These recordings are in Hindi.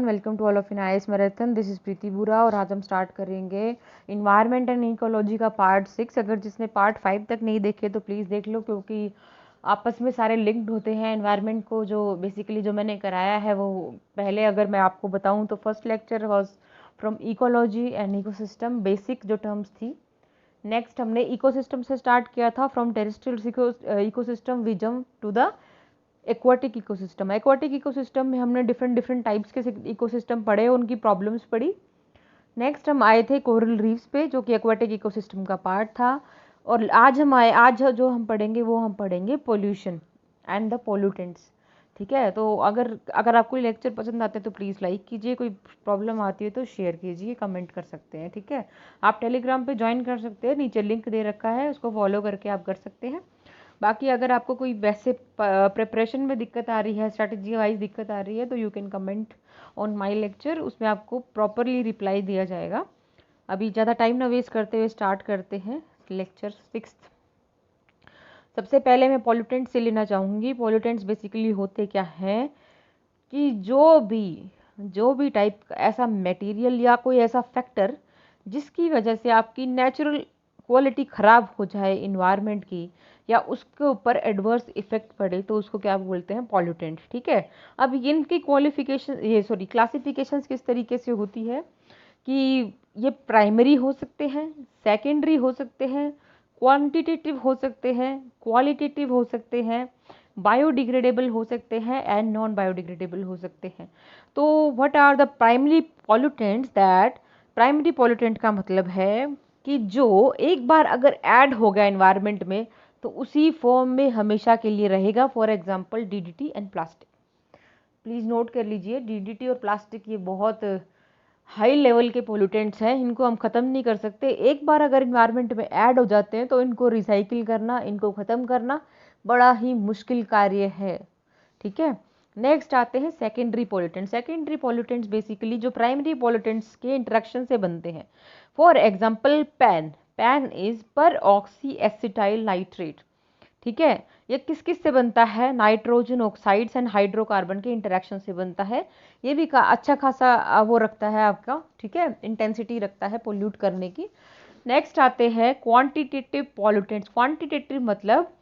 Welcome to all of in IAS marathon. This is Preeti Bura और आज हम स्टार्ट करेंगे इन्वायरमेंट एंड इकोलॉजी का पार्ट 6। अगर जिसने पार्ट 5 तक नहीं देखे तो प्लीज़ देख लो, क्योंकि आपस में सारे लिंक्ड होते हैं। इन्वायरमेंट को जो बेसिकली जो मैंने कराया है वो पहले अगर मैं आपको बताऊं तो first lecture was from ecology and ecosystem, basic जो टर्म्स थी। नेक्स्ट हमने इकोसिस्टम से स्टार्ट किया था, from terrestrial ecosystem we jump to the aquatic ecosystem. Aquatic ecosystem में हमने डिफरेंट टाइप्स के इकोसिस्टम पढ़े, उनकी प्रॉब्लम्स पढ़ी। नेक्स्ट हम आए थे कोरल रीफ्स पे, जो कि एक्वाटिक इकोसिस्टम का पार्ट था। और आज जो हम पढ़ेंगे वो हम पढ़ेंगे पोल्यूशन एंड द पोल्यूटेंट्स। ठीक है, तो अगर आपको लेक्चर पसंद आते हैं तो प्लीज़ लाइक कीजिए, कोई प्रॉब्लम आती है तो शेयर कीजिए, कमेंट कर सकते हैं। ठीक है, आप टेलीग्राम पे ज्वाइन कर सकते हैं, नीचे लिंक दे रखा है, उसको फॉलो करके आप कर सकते हैं। बाकी अगर आपको कोई वैसे प्रिपरेशन में दिक्कत आ रही है, स्ट्रैटेजी वाइज दिक्कत आ रही है, तो you can comment on my lecture, उसमें आपको प्रॉपरली रिप्लाई दिया जाएगा। अभी ज़्यादा टाइम ना वेस्ट करते हुए स्टार्ट करते हैं लेक्चर 6। सबसे पहले मैं पॉल्यूटेंट्स से लेना चाहूँगी। पॉल्यूटेंट्स बेसिकली होते क्या हैं कि जो भी टाइप का ऐसा मटेरियल या कोई ऐसा फैक्टर जिसकी वजह से आपकी नेचुरल क्वालिटी ख़राब हो जाए इन्वायरमेंट की, या उसके ऊपर एडवर्स इफेक्ट पड़े, तो उसको क्या बोलते हैं, पॉल्यूटेंट। ठीक है, अब इनकी क्लासिफिकेशन किस तरीके से होती है कि ये प्राइमरी हो सकते हैं, सेकेंडरी हो सकते हैं, क्वांटिटेटिव हो सकते हैं, क्वालिटेटिव हो सकते हैं, बायोडिग्रेडेबल हो सकते हैं एंड नॉन बायोडिग्रेडेबल हो सकते हैं। तो what are the primary pollutants? That primary pollutant का मतलब है कि जो एक बार अगर ऐड हो गया एनवायरनमेंट में तो उसी फॉर्म में हमेशा के लिए रहेगा। For example DDT and plastic. Please note कर लीजिए, डीडीटी और प्लास्टिक ये बहुत हाई लेवल के पोल्यूटेंट्स हैं, इनको हम ख़त्म नहीं कर सकते। एक बार अगर इन्वायरमेंट में ऐड हो जाते हैं तो इनको रिसाइकिल करना, इनको ख़त्म करना बड़ा ही मुश्किल कार्य है। ठीक है, नेक्स्ट आते हैं secondary pollutants. Secondary pollutants basically जो प्राइमरी पॉल्यूटेंट्स के इंटरेक्शन से बनते हैं। फॉर एग्जांपल पैन इज पर ऑक्सी एसिटाइल नाइट्रेट। ठीक है, ये किस किस से बनता है? नाइट्रोजन ऑक्साइड्स एंड हाइड्रोकार्बन के इंटरेक्शन से बनता है। ये भी अच्छा खासा वो रखता है आपका, ठीक है, इंटेंसिटी रखता है पोल्यूट करने की। नेक्स्ट आते हैं क्वांटिटेटिव पॉल्यूटेंट्स। क्वांटिटेटिव मतलब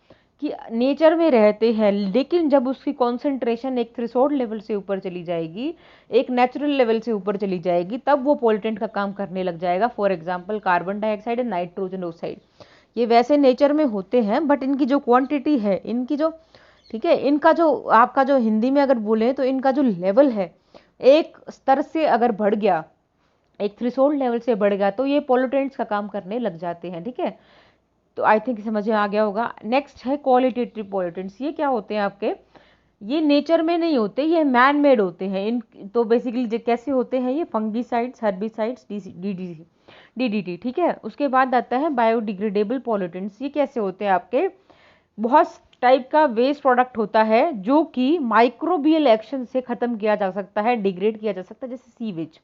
कि नेचर में रहते हैं, लेकिन जब उसकी कॉन्सेंट्रेशन एक थ्रेशोल्ड लेवल से ऊपर चली जाएगी, एक नेचुरल लेवल से ऊपर चली जाएगी, तब वो पॉल्यूटेंट का काम करने लग जाएगा। For example carbon dioxide and nitrogen oxide, ये वैसे नेचर में होते हैं, बट इनकी जो क्वांटिटी है, इनकी जो, ठीक है, इनका जो आपका जो हिंदी में अगर बोले तो इनका जो लेवल है एक स्तर से अगर बढ़ गया, एक थ्रेशोल्ड लेवल से बढ़ गया, तो ये पॉल्यूटेंट्स का काम करने लग जाते हैं। ठीक है, तो आई थिंक समझ में आ गया होगा। नेक्स्ट है क्वालिटेटिव पॉल्यूटेंट्स। ये क्या होते हैं आपके? ये नेचर में नहीं होते, ये मैन मेड होते हैं। इन तो बेसिकली कैसे होते हैं? ये फंगीसाइड्स, हर्बिसाइड्स, डीडीटी। ठीक है, उसके बाद आता है बायोडिग्रेडेबल पॉल्यूटेंट्स। ये कैसे होते हैं आपके? बहुत टाइप का वेस्ट प्रोडक्ट होता है जो कि माइक्रोबियल एक्शन से खत्म किया जा सकता है, डिग्रेड किया जा सकता है, जैसे सीवेज।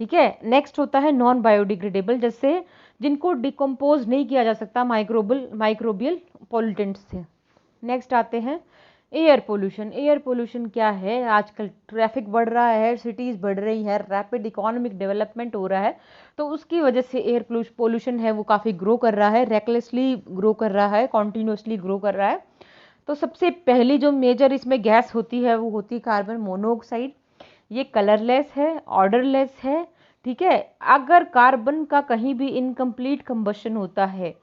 ठीक है, नेक्स्ट होता है नॉन बायोडिग्रेडेबल, जैसे जिनको डिकम्पोज नहीं किया जा सकता माइक्रोबियल पॉल्यूटेंट्स से। नेक्स्ट आते हैं एयर पोल्यूशन। एयर पोल्यूशन क्या है? आजकल ट्रैफिक बढ़ रहा है, सिटीज़ बढ़ रही है, रैपिड इकोनॉमिक डेवलपमेंट हो रहा है, तो उसकी वजह से एयर पोल्यूशन है वो काफ़ी ग्रो कर रहा है, रेकलेसली ग्रो कर रहा है, कॉन्टीन्यूसली ग्रो कर रहा है। तो सबसे पहली जो मेजर इसमें गैस होती है वो होती है कार्बन मोनोऑक्साइड। ये कलरलेस है, ऑर्डरलेस है। ठीक है, अगर कार्बन का कहीं भी इनकम्प्लीट कंबशन होता है,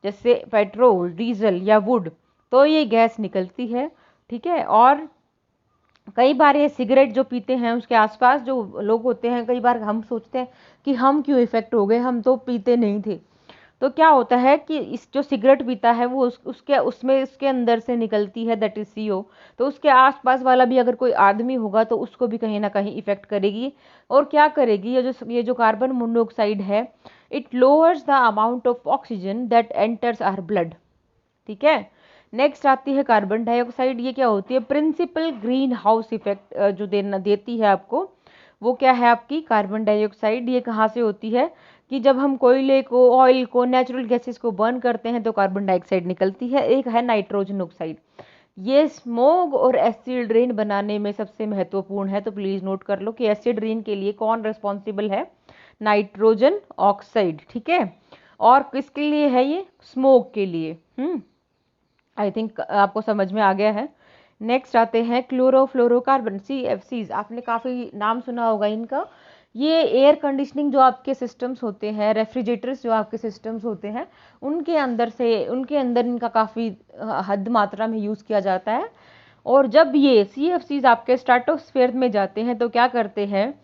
जैसे पेट्रोल, डीजल या वुड, तो ये गैस निकलती है। ठीक है, और कई बार ये सिगरेट जो पीते हैं उसके आसपास जो लोग होते हैं, कई बार हम सोचते हैं कि हम क्यों इफेक्ट हो गए, हम तो पीते नहीं थे। तो क्या होता है कि इस जो सिगरेट पीता है वो उसके अंदर से निकलती है, दैट इज CO। तो उसके आसपास वाला भी अगर कोई आदमी होगा तो उसको भी कहीं ना कहीं इफेक्ट करेगी। और क्या करेगी? ये जो कार्बन मोनोऑक्साइड है, it lowers the amount of oxygen that enters our blood. ठीक है, नेक्स्ट आती है कार्बन डाइऑक्साइड। ये क्या होती है? प्रिंसिपल ग्रीन हाउस इफेक्ट जो देती है आपको, वो क्या है आपकी? Carbon dioxide. ये कहाँ से होती है कि जब हम कोयले को, ऑयल को, नेचुरल गैसेस को बर्न करते हैं तो कार्बन डाइऑक्साइड निकलती है। एक है नाइट्रोजन ऑक्साइड। ये स्मोक और एसिड रेन बनाने में सबसे महत्वपूर्ण है, तो प्लीज नोट कर लो कि एसिड रेन के लिए कौन रिस्पॉन्सिबल है, नाइट्रोजन ऑक्साइड, ठीक है। और किसके लिए है ये, स्मोक के लिए। आई थिंक आपको समझ में आ गया है। नेक्स्ट आते हैं क्लोरोफ्लोरोकार्बन, CFCs, आपने काफ़ी नाम सुना होगा इनका। ये एयर कंडीशनिंग जो आपके सिस्टम्स होते हैं, रेफ्रिजरेटर्स जो आपके सिस्टम्स होते हैं, उनके अंदर इनका काफ़ी हद मात्रा में यूज़ किया जाता है। और जब ये CFCs आपके स्ट्रेटोस्फेयर में जाते हैं तो क्या करते हैं,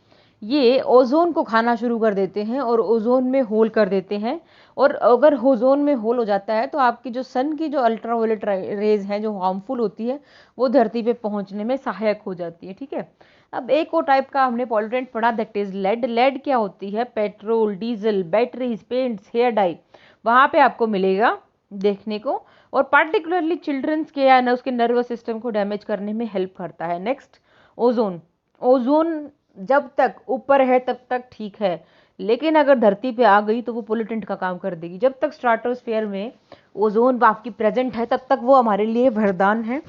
ये ओजोन को खाना शुरू कर देते हैं और ओजोन में होल कर देते हैं। और अगर ओजोन में होल हो जाता है तो आपकी जो सन की जो अल्ट्रावायलेट रेज हैं जो हार्मफुल होती है, वो धरती पे पहुंचने में सहायक हो जाती है, ठीक है। अब एक और टाइप का हमने पॉल्यूटेंट पढ़ा, दैट इज लेड। लेड क्या होती है, petrol, diesel, batteries, paints, hair dye, वहां पे आपको मिलेगा देखने को। और पार्टिकुलरली चिल्ड्रंस के या उसके नर्वस सिस्टम को डैमेज करने में हेल्प करता है। Next, ozone. ओजोन जब तक ऊपर है तब तक ठीक है, लेकिन अगर धरती पे आ गई तो वो पोल्यूटेंट का काम कर देगी। जब तक स्ट्राटोस्फेयर में ओजोन आपकी प्रेजेंट है तब तक वो हमारे लिए वरदान है।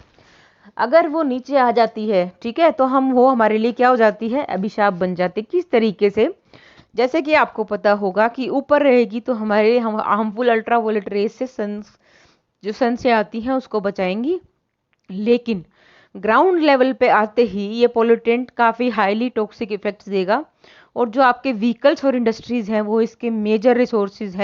अगर वो नीचे आ जाती है, ठीक है, तो वो हमारे लिए क्या हो जाती है, अभिशाप बन जाती है। किस तरीके से, जैसे कि आपको पता होगा कि ऊपर रहेगी तो हमारे हार्मफुल अल्ट्रावायलेट रेज से जो सन से आती हैं उसको बचाएंगी, लेकिन ग्राउंड लेवल पे आते ही ये पोल्यूटेंट काफ़ी हाईली टॉक्सिक इफेक्ट्स देगा। और जो आपके व्हीकल्स और इंडस्ट्रीज हैं वो इसके मेजर सोर्सेज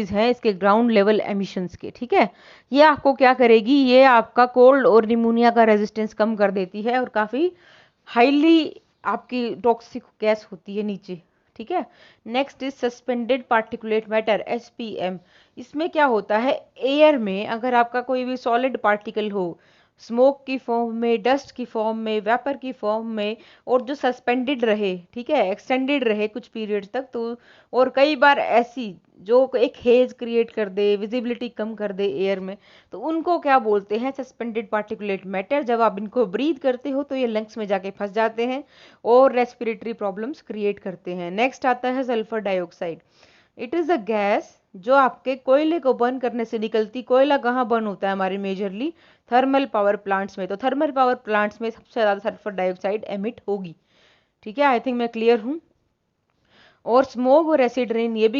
हैं इसके ग्राउंड लेवल एमिशंस के, ठीक है। ये आपको क्या करेगी, ये आपका कोल्ड और निमोनिया का रेजिस्टेंस कम कर देती है और काफ़ी हाईली आपकी टॉक्सिक गैस होती है नीचे, ठीक है। Next is suspended particulate matter, SPM। इसमें क्या होता है, एयर में अगर आपका कोई भी सॉलिड पार्टिकल हो, स्मोक की फॉर्म में, डस्ट की फॉर्म में, वेपर की फॉर्म में, और जो सस्पेंडेड रहे, ठीक है, एक्सटेंडेड रहे कुछ पीरियड तक, तो और कई बार ऐसी जो एक हेज क्रिएट कर दे, विजिबिलिटी कम कर दे एयर में, तो उनको क्या बोलते हैं, सस्पेंडेड पार्टिकुलेट मैटर। जब आप इनको ब्रीथ करते हो तो ये लंग्स में जाके फंस जाते हैं और रेस्पिरेटरी प्रॉब्लम्स क्रिएट करते हैं। नेक्स्ट आता है sulphur dioxide. It is a gas जो आपके कोयले को बर्न करने से निकलती। कोयला कहाँ बर्न होता है हमारे, मेजरली थर्मल पावर प्लांट्स में। तो थर्मल पावर प्लांट्स में सबसे ज़्यादा सल्फर डाइऑक्साइड एमिट होगी, ठीक है। आई थिंक मैं क्लियर हूँ। और स्मोक और एसिड रेन ये भी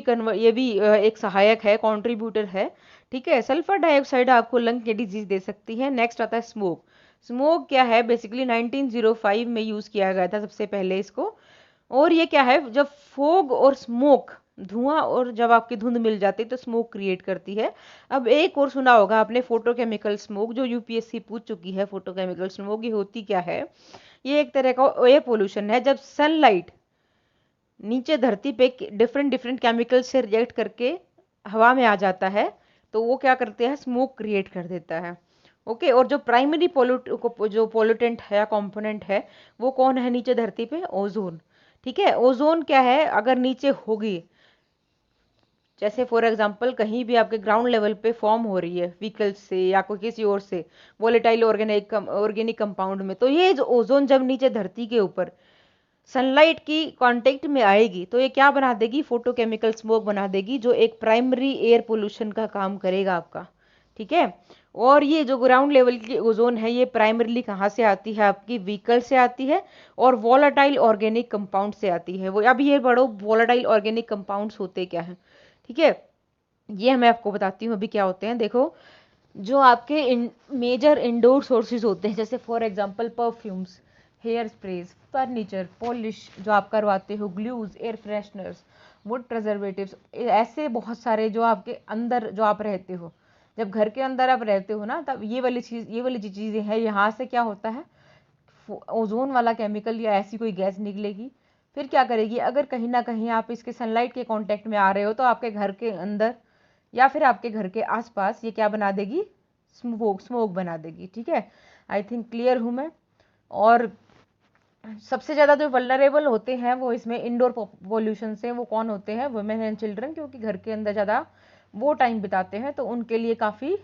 एक सहायक है, कॉन्ट्रीब्यूटर है, ठीक है। सल्फर डाइऑक्साइड आपको लंग के डिजीज दे सकती है। नेक्स्ट आता है स्मोक। स्मोक क्या है, बेसिकली 1905 में यूज़ किया गया था सबसे पहले इसको। और ये क्या है, जब फोग और स्मोक, धुआं और जब आपकी धुंध मिल जाती है तो स्मोक क्रिएट करती है। अब एक और सुना होगा आपने, फोटोकेमिकल स्मोक, जो UPSC पूछ चुकी है। फोटोकेमिकल स्मोक ये होती क्या है, ये एक तरह का एयर पोल्यूशन है। जब सनलाइट नीचे धरती पे डिफरेंट डिफरेंट केमिकल से रिएक्ट करके हवा में आ जाता है तो वो क्या करते हैं, स्मोक क्रिएट कर देता है, ओके। और जो प्राइमरी जो पोल्यूटेंट है, कंपोनेंट है, वो कौन है नीचे धरती पे, ओजोन, ठीक है। ओजोन क्या है, अगर नीचे होगी, जैसे फॉर एग्जांपल कहीं भी आपके ग्राउंड लेवल पे फॉर्म हो रही है व्हीकल्स से या कोई किसी और से वोलेटाइल ऑर्गेनिक कंपाउंड में, तो ये जो ओजोन जब नीचे धरती के ऊपर सनलाइट की कांटेक्ट में आएगी तो ये क्या बना देगी, फोटोकेमिकल स्मोक बना देगी, जो एक प्राइमरी एयर पोल्यूशन का काम करेगा आपका, ठीक है। और ये जो ग्राउंड लेवल की ओजोन है ये प्राइमरली कहाँ से आती है, आपकी व्हीकल से आती है और वोलाटाइल ऑर्गेनिक कंपाउंड से आती है। वो अभी ये बड़ो वोलाटाइल ऑर्गेनिक कंपाउंड्स होते क्या हैं, ठीक है, ये मैं आपको बताती हूँ अभी क्या होते हैं। देखो, जो आपके मेजर इंडोर सोर्सेज होते हैं, जैसे for example perfumes, hair sprays, furniture polish जो आप करवाते हो, glues, air fresheners, wood preservatives, ऐसे बहुत सारे जो आपके अंदर जो आप रहते हो, जब घर के अंदर आप रहते हो ना, तब ये वाली जो चीज़ें हैं, यहाँ से क्या होता है, ओजोन वाला केमिकल या ऐसी कोई गैस निकलेगी। फिर क्या करेगी, अगर कहीं ना कहीं आप इसके सनलाइट के कांटेक्ट में आ रहे हो तो आपके घर के अंदर या फिर आपके घर के आसपास ये क्या बना देगी, स्मोक बना देगी, ठीक है। आई थिंक क्लियर हूँ मैं। और सबसे ज़्यादा जो वल्नरेबल होते हैं वो इसमें इंडोर पोल्यूशन से, वो कौन होते हैं, वुमेन एंड चिल्ड्रन, क्योंकि घर के अंदर ज़्यादा वो टाइम बिताते हैं तो उनके लिए काफ़ी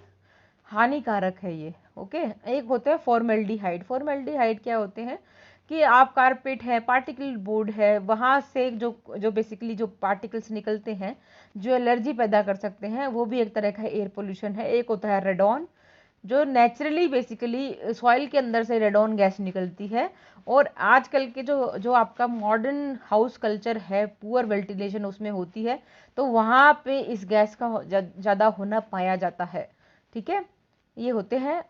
हानिकारक है ये, ओके। एक होते हैं फॉर्मेल्डिहाइड। फॉर्मेल्डिहाइड क्या होते हैं कि आप कारपेट है, पार्टिकल बोर्ड है, वहाँ से जो जो बेसिकली जो पार्टिकल्स निकलते हैं जो एलर्जी पैदा कर सकते हैं, वो भी एक तरह का एयर पोल्यूशन है। एक होता है रेडॉन, जो नेचुरली बेसिकली सॉइल के अंदर से रेडॉन गैस निकलती है। और आजकल के जो आपका मॉडर्न हाउस कल्चर है, पुअर वेंटिलेशन उसमें होती है, तो वहाँ पे इस गैस का ज़्यादा होना पाया जाता है। ठीक है, ये होते हैं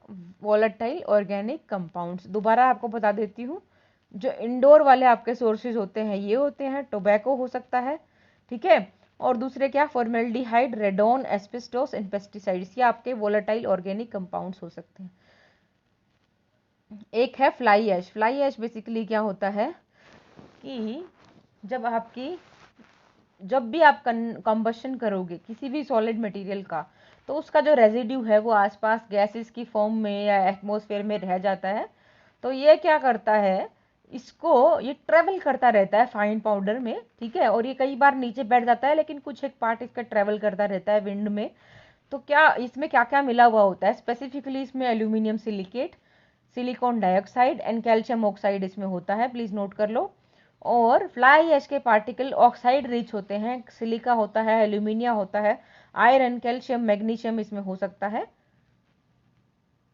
वॉलेटाइल ऑर्गेनिक कंपाउंड्स। दोबारा आपको बता देती हूँ, जो इंडोर वाले आपके सोर्सेज होते हैं ये होते हैं टोबैको हो सकता है, ठीक है, और दूसरे क्या, formaldehyde, radon, asbestos and pesticides, ये आपके वोलेटाइल ऑर्गेनिक कंपाउंड्स हो सकते हैं। एक है fly ash. Fly ash basically क्या होता है कि जब भी आप कंबशन करोगे किसी भी सॉलिड मटेरियल का, तो उसका जो रेजिड्यू है वो आसपास गैसेस की फॉर्म में या एटमॉस्फेयर में रह जाता है। तो ये क्या करता है, इसको ये ट्रेवल करता रहता है फाइन पाउडर में, ठीक है, और ये कई बार नीचे बैठ जाता है, लेकिन कुछ एक पार्ट इसका ट्रेवल करता रहता है विंड में। तो क्या इसमें क्या क्या मिला हुआ होता है, स्पेसिफिकली इसमें aluminium silicate, silicon dioxide and calcium oxide इसमें होता है, प्लीज नोट कर लो। और फ्लाई ऐश के पार्टिकल ऑक्साइड रिच होते हैं, सिलिका होता है, एल्यूमिनिया होता है, आयरन, कैल्शियम, मैग्नीशियम इसमें हो सकता है।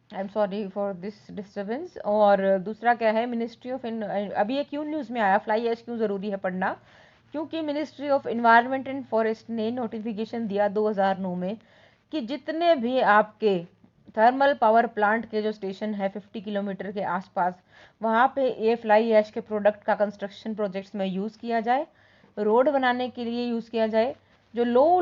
I am sorry for this disturbance. और दूसरा क्या है, मिनिस्ट्री ऑफ अभी ये क्यों न्यूज़ में आया, फ्लाई ऐश क्यों ज़रूरी है पढ़ना, क्योंकि ministry of environment and forest ने नोटिफिकेशन दिया 2009 में कि जितने भी आपके थर्मल पावर प्लांट के जो स्टेशन है 50 किलोमीटर के आसपास, वहाँ पे ये फ्लाई ऐश के प्रोडक्ट का कंस्ट्रक्शन प्रोजेक्ट्स में यूज़ किया जाए, रोड बनाने के लिए यूज़ किया जाए, जो low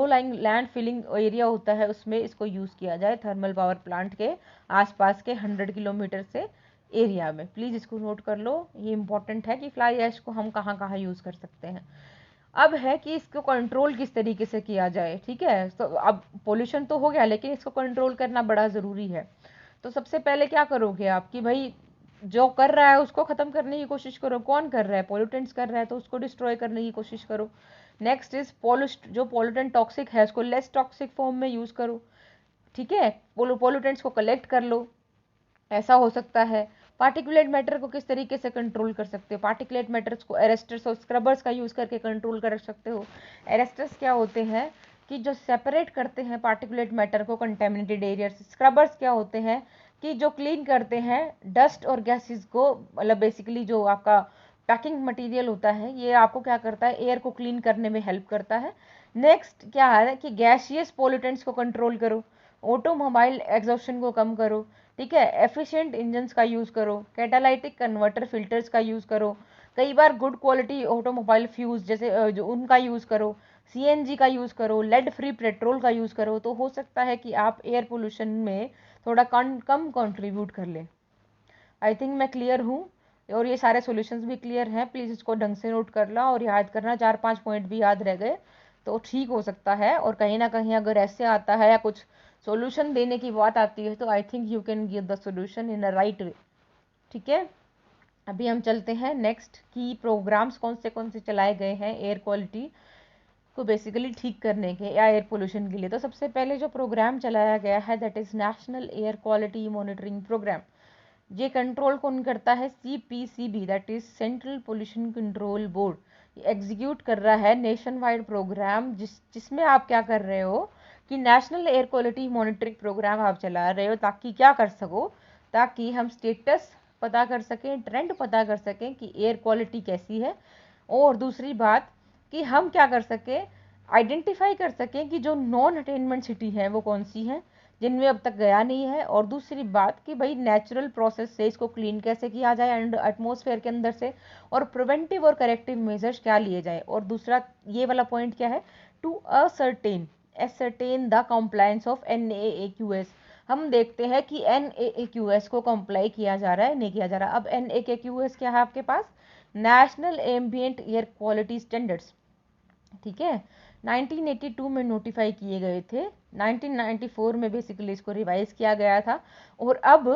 lying land filling area होता है उसमें इसको यूज़ किया जाए, थर्मल पावर प्लांट के आसपास के 100 किलोमीटर से एरिया में। प्लीज़ इसको नोट कर लो, ये इंपॉर्टेंट है कि फ्लाई ऐश को हम कहाँ कहाँ यूज़ कर सकते हैं। अब है कि इसको कंट्रोल किस तरीके से किया जाए, ठीक है। तो अब पोल्यूशन तो हो गया, लेकिन इसको कंट्रोल करना बड़ा ज़रूरी है। तो सबसे पहले क्या करोगे आप कि भाई जो कर रहा है उसको ख़त्म करने की कोशिश करो। कौन कर रहा है, पोल्यूटेंट्स कर रहा है, तो उसको डिस्ट्रॉय करने की कोशिश करो। नेक्स्ट इज जो पोल्यूटेंट टॉक्सिक है उसको लेस टॉक्सिक फॉर्म में यूज़ करो, ठीक है, पोल्यूटेंट्स को कलेक्ट कर लो, ऐसा हो सकता है। पार्टिकुलेट मैटर को किस तरीके से कंट्रोल कर सकते हो, पार्टिकुलेट मैटर्स को एरेस्टर्स और स्क्रबर्स का यूज़ करके कंट्रोल कर सकते हो। एरेस्टर्स क्या होते हैं कि जो सेपरेट करते हैं पार्टिकुलेट मैटर को कंटेमिनेटेड एरिया से। स्क्रबर्स क्या होते हैं कि जो क्लीन करते हैं डस्ट और गैसेस को, मतलब बेसिकली जो आपका पैकिंग मटेरियल होता है ये आपको क्या करता है, एयर को क्लीन करने में हेल्प करता है। नेक्स्ट क्या है कि गैसियस पोल्यूटेंट्स को कंट्रोल करो, ऑटोमोबाइल एग्जॉस्शन को कम करो, ठीक है, एफिशिएंट इंजन्स का यूज़ करो, कैटालाइटिक कन्वर्टर फिल्टर्स का यूज़ करो, कई बार गुड क्वालिटी ऑटोमोबाइल फ्यूज जैसे जो उनका यूज़ करो, सीएनजी का यूज़ करो, लेड फ्री पेट्रोल का यूज़ करो, तो हो सकता है कि आप एयर पोल्यूशन में थोड़ा कम कंट्रीब्यूट कर लें। आई थिंक मैं क्लियर हूँ, और ये सारे सॉल्यूशंस भी क्लियर हैं। प्लीज़ इसको ढंग से नोट कर लो और याद करना, 4-5 पॉइंट भी याद रह गए तो ठीक हो सकता है। और कहीं ना कहीं अगर ऐसे आता है या कुछ सॉल्यूशन देने की बात आती है तो I think you can give the solution in a right way, ठीक है। अभी हम चलते हैं नेक्स्ट की प्रोग्राम्स कौन से चलाए गए हैं एयर क्वालिटी को बेसिकली ठीक करने के या एयर पोल्यूशन के लिए। तो सबसे पहले जो प्रोग्राम चलाया गया है that is national air quality monitoring programme. ये कंट्रोल कौन करता है, CPCB that is central pollution control board execute कर रहा है नेशन वाइड प्रोग्राम, जिसमें आप क्या कर रहे हो कि national air quality monitoring programme आप चला रहे हो, ताकि क्या कर सको, ताकि हम स्टेटस पता कर सकें, ट्रेंड पता कर सकें कि एयर क्वालिटी कैसी है। और दूसरी बात कि हम क्या कर सकें, आइडेंटिफाई कर सकें कि जो नॉन अटेनमेंट सिटी है वो कौन सी है जिनमें अब तक गया नहीं है। और दूसरी बात कि भाई नेचुरल प्रोसेस से इसको क्लीन कैसे किया जाए एटमॉस्फेयर के अंदर से, और प्रिवेंटिव और करेक्टिव मेजर्स क्या लिए जाए। और दूसरा ये वाला पॉइंट क्या है, to ascertain the compliance of NAAQS। हम देखते हैं कि NAAQS को कंप्लाई किया जा रहा है नहीं किया जा रहा। अब NAAQS क्या है आपके पास, national ambient air quality standards, ठीक है, 1982 में नोटिफाई किए गए थे, 1994 में बेसिकली इसको रिवाइज किया गया था, और अब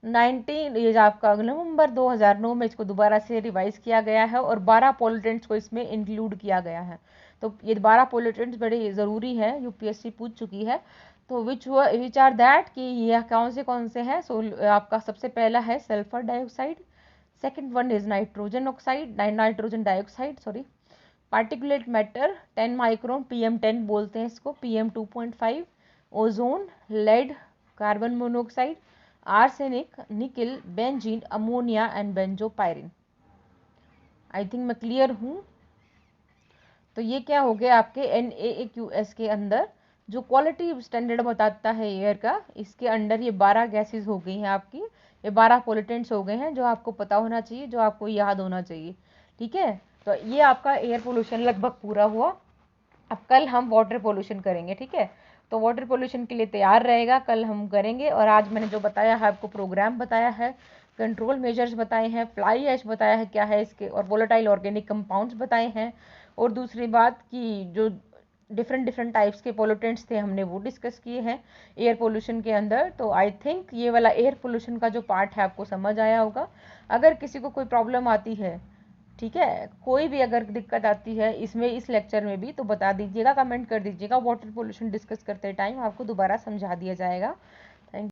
19 ये आपका नवंबर 2009 में इसको दोबारा से रिवाइज किया गया है और 12 पोल्यूटेंट्स को इसमें इंक्लूड किया गया है। तो ये 12 पोल्यूटेंट्स बड़े ज़रूरी हैं, यूपीएससी पूछ चुकी है। तो विच आर दैट कि यह कौन से हैं। सो आपका सबसे पहला है sulphur dioxide, second one is nitrogen oxide, nitrogen dioxide sorry, particulate matter 10 micron, PM10 बोलते हैं इसको, PM2.5, ozone, lead, carbon monoxide, arsenic, nickel, benzene, ammonia and benzopyrene. I think मैं क्लियर हूँ। तो ये क्या हो गया आपके NaAQS के अंदर जो क्वालिटी स्टैंडर्ड बताता है एयर का, इसके अंडर ये 12 गैसेस हो गई हैं आपकी, ये 12 पोल्यूटेंट्स हो गए हैं जो आपको पता होना चाहिए, जो आपको याद होना चाहिए। ठीक है, तो ये आपका एयर पोल्यूशन लगभग पूरा हुआ। अब कल हम वाटर पोल्यूशन करेंगे। ठीक है, तो वाटर पोल्यूशन के लिए तैयार रहेगा, कल हम करेंगे। और आज मैंने जो बताया है आपको, प्रोग्राम बताया है, कंट्रोल मेजर्स बताए हैं, फ्लाई ऐश बताया है क्या है इसके, और वोलेटाइल ऑर्गेनिक कंपाउंड्स बताए हैं। और दूसरी बात कि जो डिफरेंट डिफरेंट टाइप्स के पोल्यूटेंट्स थे हमने वो डिस्कस किए हैं एयर पोल्यूशन के अंदर। तो आई थिंक ये वाला एयर पोल्यूशन का जो पार्ट है आपको समझ आया होगा। अगर किसी को कोई प्रॉब्लम आती है, ठीक है, कोई भी अगर दिक्कत आती है इसमें, इस लेक्चर में भी, तो बता दीजिएगा, कमेंट कर दीजिएगा। वाटर पोल्यूशन डिस्कस करते टाइम आपको दोबारा समझा दिया जाएगा।